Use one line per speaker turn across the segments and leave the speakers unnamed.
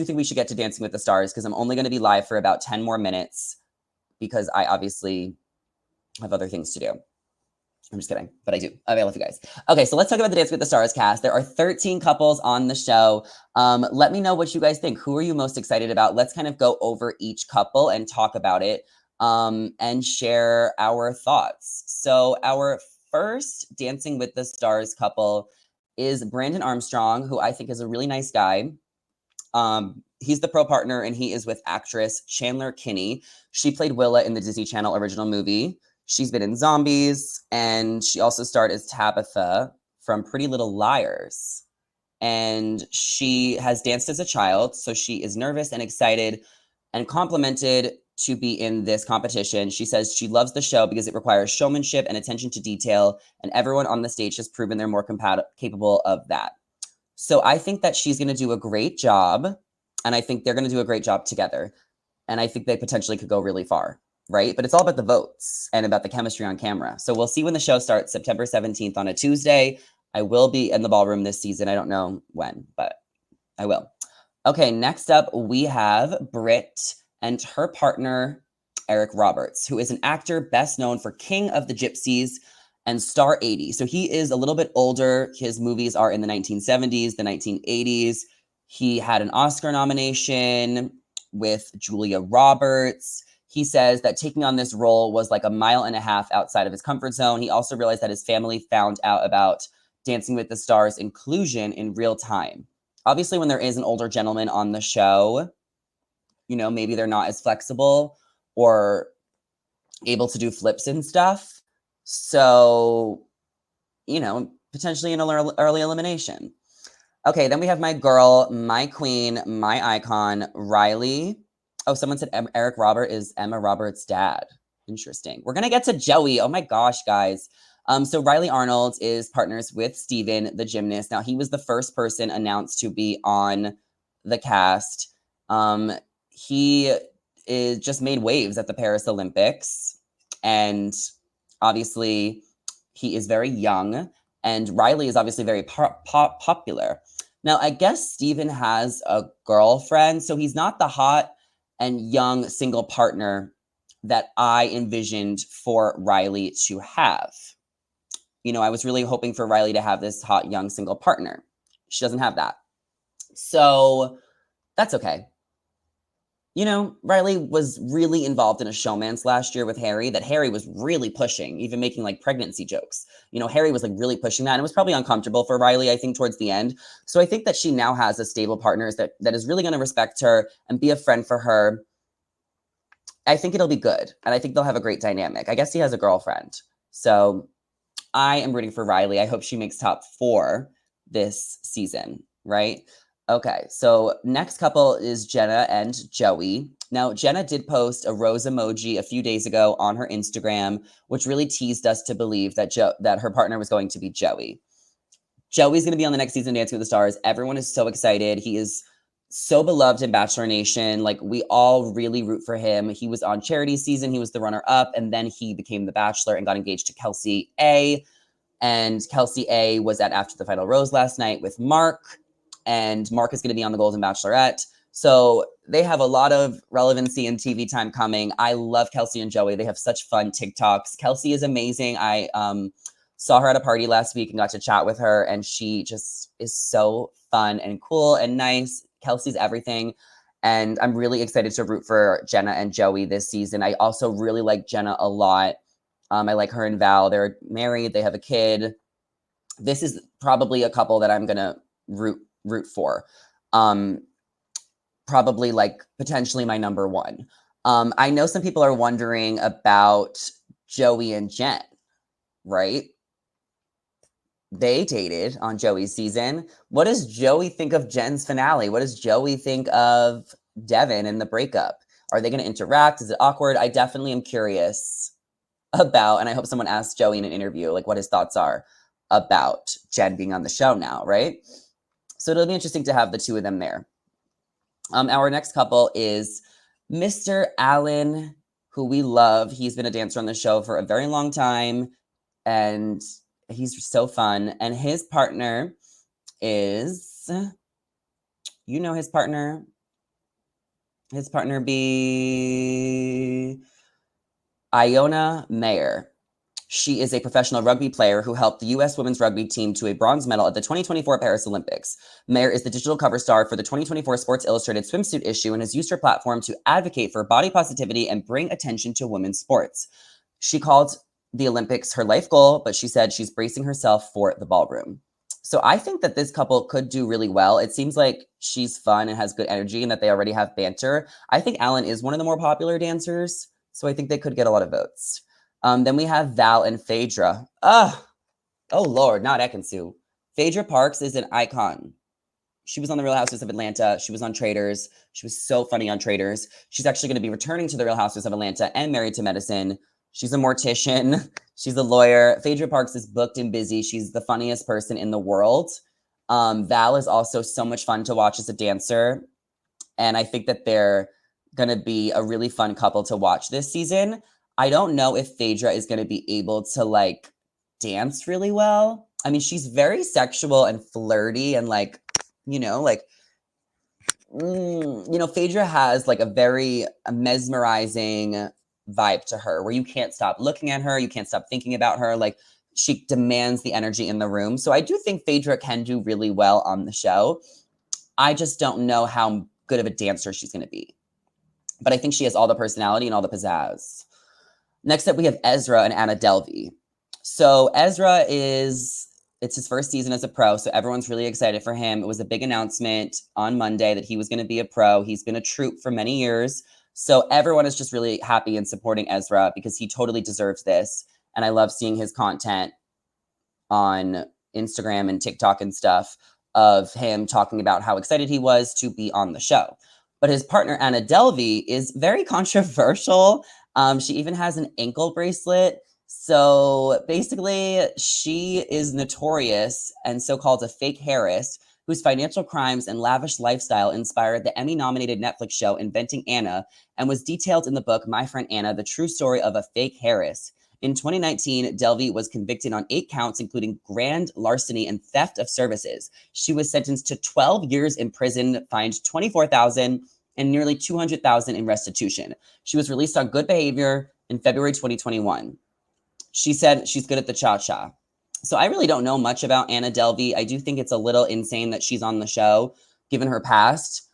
think we should get to Dancing with the Stars because I'm only going to be live for about 10 more minutes because I obviously have other things to do. I'm just kidding, but I do. I love you guys. Okay, so let's talk about the Dancing with the Stars cast. There are 13 couples on the show. Let me know what you guys think. Who are you most excited about? Let's kind of go over each couple and talk about it and share our thoughts. So our first Dancing with the Stars couple is Brandon Armstrong, who I think is a really nice guy. He's the pro partner and he is with actress Chandler Kinney. She played Willa in the Disney Channel original movie. She's been in Zombies, and she also starred as Tabitha from Pretty Little Liars. And she has danced as a child, so she is nervous and excited and complimented to be in this competition. She says she loves the show because it requires showmanship and attention to detail, and everyone on the stage has proven they're more capable of that. So I think that she's going to do a great job, and I think they're going to do a great job together. And I think they potentially could go really far. Right? But it's all about the votes and about the chemistry on camera. So we'll see when the show starts, September 17th on a Tuesday. I will be in the ballroom this season. I don't know when, but I will. Okay, next up, we have Britt and her partner, Eric Roberts, who is an actor best known for King of the Gypsies and Star 80. So he is a little bit older. His movies are in the 1970s, the 1980s. He had an Oscar nomination with Julia Roberts. He says that taking on this role was like a mile and a half outside of his comfort zone. He also realized that his family found out about Dancing with the Stars inclusion in real time. Obviously, when there is an older gentleman on the show, you know, maybe they're not as flexible or able to do flips and stuff. So, you know, potentially an early elimination. Okay, then we have my girl, my queen, my icon, Riley. Oh, someone said Eric Robert is Emma Roberts' dad. Interesting. We're going to get to Joey. Oh my gosh, guys. So Riley Arnold is partners with Steven, the gymnast. Now, he was the first person announced to be on the cast. He is just made waves at the Paris Olympics. And obviously, he is very young. And Riley is obviously very popular. Now, I guess Steven has a girlfriend, so he's not the hot and young single partner that I envisioned for Riley to have. You know, I was really hoping for Riley to have this hot young single partner. She doesn't have that. So that's okay. You know, Riley was really involved in a showmance last year with Harry that Harry was really pushing, even making like pregnancy jokes. You know, Harry was like really pushing that, and it was probably uncomfortable for Riley, I think, towards the end. So I think that she now has a stable partner that is really going to respect her and be a friend for her. I think it'll be good, and I think they'll have a great dynamic. I guess he has a girlfriend. So I am rooting for Riley. I hope she makes top 4 this season, right? Okay, so next couple is Jenna and Joey. Now, Jenna did post a rose emoji a few days ago on her Instagram, which really teased us to believe that that her partner was going to be Joey. Joey's going to be on the next season of Dancing with the Stars. Everyone is so excited. He is so beloved in Bachelor Nation. Like, we all really root for him. He was on Charity season. He was the runner-up, and then he became the Bachelor and got engaged to Kelsey A. And Kelsey A was at After the Final Rose last night with Mark. And Mark is going to be on The Golden Bachelorette. So they have a lot of relevancy and TV time coming. I love Kelsey and Joey. They have such fun TikToks. Kelsey is amazing. I saw her at a party last week and got to chat with her. And she just is so fun and cool and nice. Kelsey's everything. And I'm really excited to root for Jenna and Joey this season. I also really like Jenna a lot. I like her and Val. They're married. They have a kid. This is probably a couple that I'm going to root for. Probably like potentially my number one. I know some people are wondering about Joey and Jen, right? They dated on Joey's season. What does Joey think of Jen's finale? What does Joey think of Devin and the breakup? Are they going to interact? Is it awkward? I definitely am curious about, and I hope someone asks Joey in an interview, like what his thoughts are about Jen being on the show now, right? So it'll be interesting to have the two of them there. Our next couple is Mr. Allan, who we love. He's been a dancer on the show for a very long time, and he's so fun. And his partner is, you know his partner, his partner be Iona Mayer. She is a professional rugby player who helped the U.S. women's rugby team to a bronze medal at the 2024 Paris Olympics. Mayer is the digital cover star for the 2024 Sports Illustrated swimsuit issue and has used her platform to advocate for body positivity and bring attention to women's sports. She called the Olympics her life goal, but she said she's bracing herself for the ballroom. So I think that this couple could do really well. It seems like she's fun and has good energy and that they already have banter. I think Allan is one of the more popular dancers, so I think they could get a lot of votes. Then we have Val and Fedra. Oh Lord, not Ekansu. Phaedra Parks is an icon. She was on The Real Housewives of Atlanta. She was on Traitors. She was so funny on Traitors. She's actually going to be returning to The Real Housewives of Atlanta and Married to Medicine. She's a mortician. She's a lawyer. Phaedra Parks is booked and busy. She's the funniest person in the world. Val is also so much fun to watch as a dancer. And I think that they're going to be a really fun couple to watch this season. I don't know if Phaedra is going to be able to like dance really well. I mean, she's very sexual and flirty and like, Phaedra has like a very mesmerizing vibe to her where you can't stop looking at her. You can't stop thinking about her. Like she demands the energy in the room. So I do think Phaedra can do really well on the show. I just don't know how good of a dancer she's going to be. But I think she has all the personality and all the pizzazz. Next up, we have Ezra and Anna Delvey. So Ezra it's his first season as a pro, so everyone's really excited for him. It was a big announcement on Monday that he was going to be a pro. He's been a troop for many years. So everyone is just really happy and supporting Ezra because he totally deserves this. And I love seeing his content on Instagram and TikTok and stuff of him talking about how excited he was to be on the show. But his partner, Anna Delvey, is very controversial. She even has an ankle bracelet. So basically, she is notorious and so-called a fake heiress whose financial crimes and lavish lifestyle inspired the Emmy-nominated Netflix show Inventing Anna and was detailed in the book My Friend Anna, The True Story of a Fake Heiress. In 2019, Delvey was convicted on 8 counts, including grand larceny and theft of services. She was sentenced to 12 years in prison, fined $24,000 and nearly $200,000 in restitution. She was released on good behavior in February 2021. She said she's good at the cha-cha. So I really don't know much about Anna Delvey. I do think it's a little insane that she's on the show, given her past.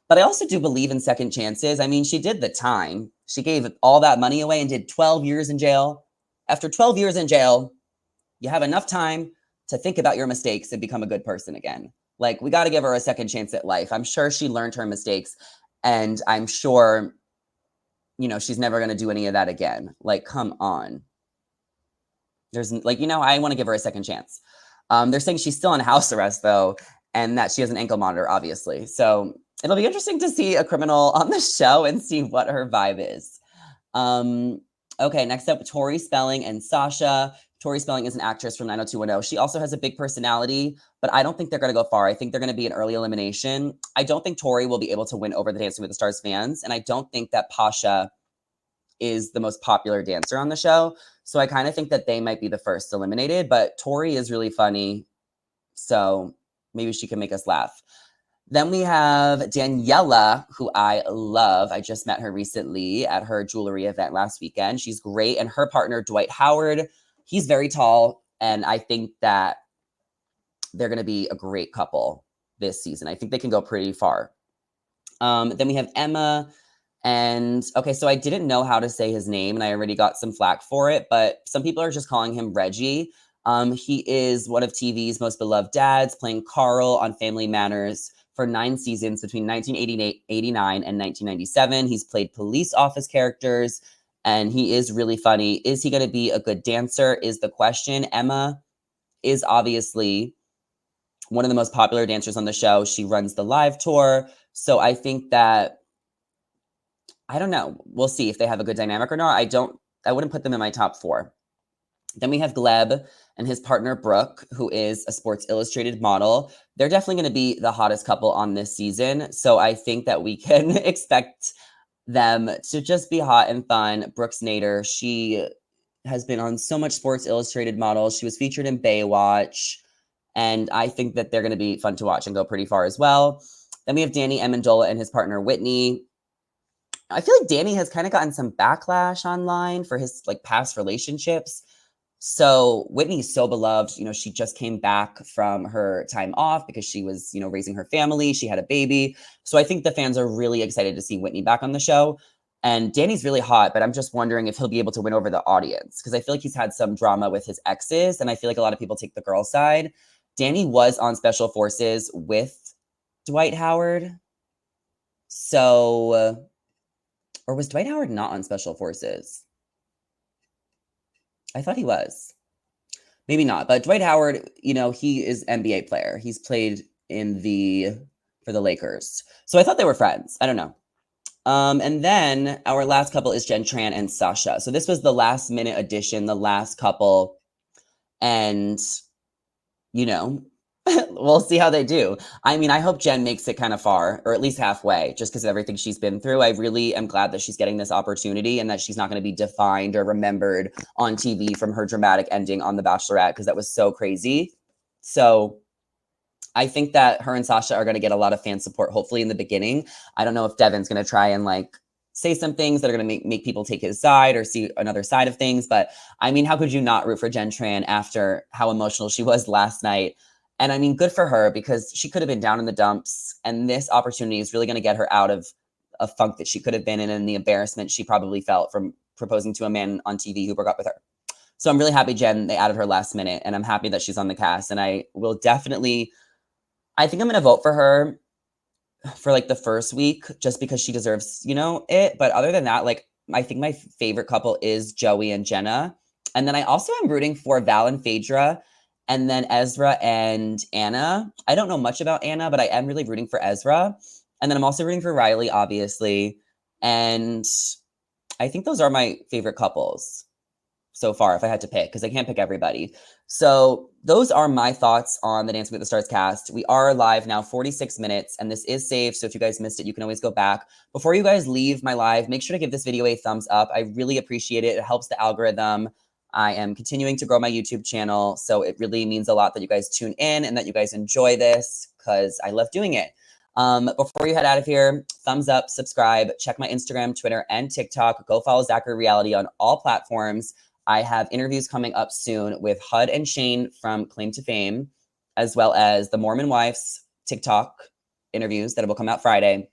But I also do believe in second chances. I mean, she did the time. She gave all that money away and did 12 years in jail. After 12 years in jail, you have enough time to think about your mistakes and become a good person again. Like, we got to give her a second chance at life. I'm sure she learned her mistakes. And I'm sure, she's never going to do any of that again. Like, come on. There's I want to give her a second chance. They're saying she's still on house arrest, though, and that she has an ankle monitor, obviously. So it'll be interesting to see a criminal on the show and see what her vibe is. Okay, next up, Tori Spelling and Sasha. Tori Spelling is an actress from 90210. She also has a big personality, but I don't think they're going to go far. I think they're going to be an early elimination. I don't think Tori will be able to win over the Dancing with the Stars fans, and I don't think that Pasha is the most popular dancer on the show. So I kind of think that they might be the first eliminated, but Tori is really funny. So maybe she can make us laugh. Then we have Daniela, who I love. I just met her recently at her jewelry event last weekend. She's great. And her partner, Dwight Howard, he's very tall. And I think that they're going to be a great couple this season. I think they can go pretty far. Then we have Emma. And okay, so I didn't know how to say his name and I already got some flack for it, but some people are just calling him Reggie. He is one of TV's most beloved dads, playing Carl on Family Matters for 9 seasons between 1989 and 1997. He's played police office characters and he is really funny. Is he going to be a good dancer is the question. Emma is obviously one of the most popular dancers on the show. She runs the live tour. So I think that I don't know. We'll see if they have a good dynamic or not. I wouldn't put them in my top 4. Then we have Gleb and his partner Brooke, who is a Sports Illustrated model. They're definitely going to be the hottest couple on this season. So I think that we can expect them to just be hot and fun. Brooke Nader, she has been on so much Sports Illustrated models. She was featured in Baywatch. And I think that they're going to be fun to watch and go pretty far as well. Then we have Danny Amendola and his partner Whitney. I feel like Danny has kind of gotten some backlash online for his like past relationships. So Whitney's so beloved. You know, she just came back from her time off because she was, you know, raising her family. She had a baby. So I think the fans are really excited to see Whitney back on the show. And Danny's really hot, but I'm just wondering if he'll be able to win over the audience because I feel like he's had some drama with his exes. And I feel like a lot of people take the girl side. Danny was on Special Forces with Dwight Howard. So, or was Dwight Howard not on Special Forces? I thought he was. Maybe not, but Dwight Howard, you know, he is NBA player. He's played for the Lakers. So I thought they were friends. I don't know. And then our last couple is Jen Tran and Sasha. So this was the last minute addition, the last couple. And, you know, we'll see how they do. I mean, I hope Jen makes it kind of far, or at least halfway, just because of everything she's been through. I really am glad that she's getting this opportunity and that she's not going to be defined or remembered on TV from her dramatic ending on The Bachelorette, because that was so crazy. So I think that her and Sasha are going to get a lot of fan support, hopefully in the beginning. I don't know if Devin's going to try and like say some things that are going to make people take his side or see another side of things. But I mean, how could you not root for Jen Tran after how emotional she was last night? And I mean, good for her because she could have been down in the dumps. And this opportunity is really going to get her out of a funk that she could have been in and the embarrassment she probably felt from proposing to a man on TV who broke up with her. So I'm really happy they added her last minute. And I'm happy that she's on the cast. And I will definitely, I think I'm going to vote for her for like the first week just because she deserves, you know, it. But other than that, like, I think my favorite couple is Joey and Jenna. And then I also am rooting for Val and Fedra. And then Ezra and Anna. I don't know much about Anna, but I am really rooting for Ezra. And then I'm also rooting for Riley, obviously. And I think those are my favorite couples so far, if I had to pick, because I can't pick everybody. So those are my thoughts on the Dancing with the Stars cast. We are live now, 46 minutes, and this is saved. So if you guys missed it, you can always go back. Before you guys leave my live, make sure to give this video a thumbs up. I really appreciate it. It helps the algorithm. I am continuing to grow my YouTube channel, so it really means a lot that you guys tune in and that you guys enjoy this because I love doing it. Before you head out of here, thumbs up, subscribe, check my Instagram, Twitter, and TikTok. Go follow Zachary Reality on all platforms. I have interviews coming up soon with Hud and Shane from Claim to Fame, as well as the Mormon Wife's TikTok interviews that will come out Friday.